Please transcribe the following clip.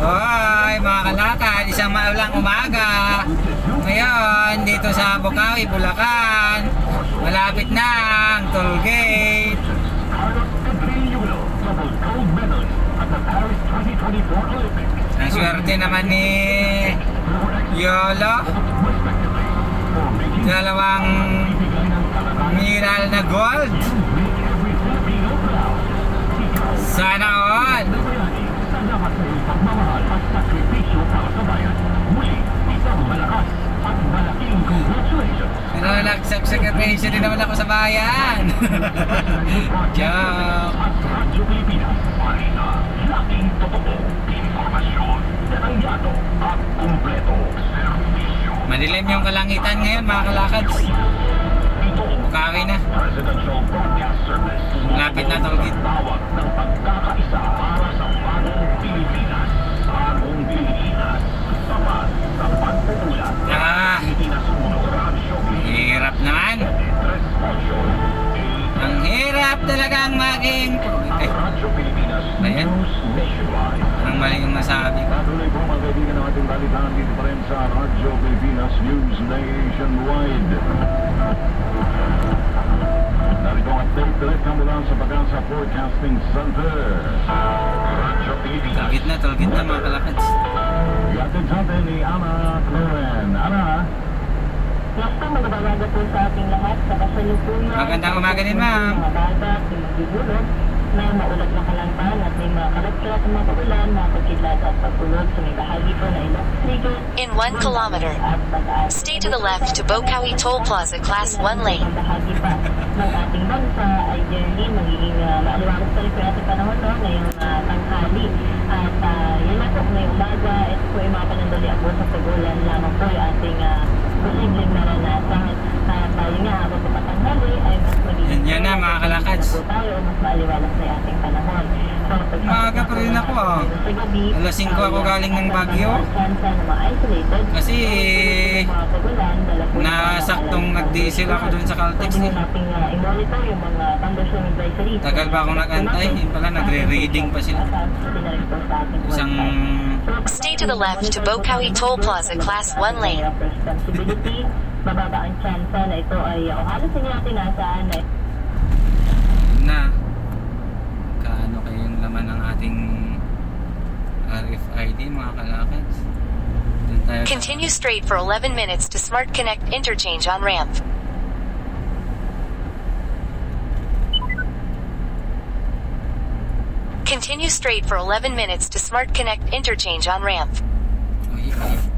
Hoy mga kalakad, isang maulang umaga. Ngayon dito sa Bocaue, Bulacan, malapit na ang toll gate. Ang swerte naman ni Yolo, dalawang mineral na gold. Sana all. Pero nag-subscription din naman ako sa bayan. Joke. Madilim yung kalangitan ngayon mga kalakads. Bocaue na. Lapit na toll gate. Hirap naman. Ang hirap talagang maging ayan. Ang mali yung nasabi ko. Patuloy po mga kaibigan ng ating balitaan dito pa rin sa Radyo Pilipinas News Nationwide. Narito ang update direct mula sa Pag-asa Forecasting Center. Radyo Pilipinas. Toll gate na mga kalakads. Iatid sa atin ni Ana Cloren. Ana? Basta magbabaga po sa ating lahat sa kasalukuyan. Magandang umaga din, ma'am. Mga bagat, yung magbibulog, na maulat na kalantan at may mga kalat-kalat na mapuulan, mga pagkidlat at pagpulog sa may bahagi po na ilang trigger. In 1 kilometer, stay to the left to Bocaue Toll Plaza Class 1 lane. Ang bahagi pa ng ating bansa ay yearly magiging maaliwanag sa rin po ating panahon ngayong tanghali. At yan na po ngayong umaga, ito po ay mga panandali ako sa pagulan lamang po yung ating posibleng naranasan. At yun nga, habang papatanghali ay mas magiging Yan na mga kalakads. tayo mas maaliwanag sa ating panahon. Maaga pa rin ako ah. Alas 5 ako galing ng Baguio. Kasi nasaktong nag-diesel ako dun sa Caltex eh. Tagal pa akong nag-antay. Yun pala nagre-reading pa sila. Isang Stay to the left to Bocaue Toll Plaza Class 1 lane. Mababa ang chance na ito ay halos hindi natin nasaan eh. na kaano kayong laman ng ating RFID mga kalakads. Doon tayo. Continue straight for 11 minutes to Smart Connect interchange on ramp. Continue straight for 11 minutes to Smart Connect interchange on ramp. Oh, yeah.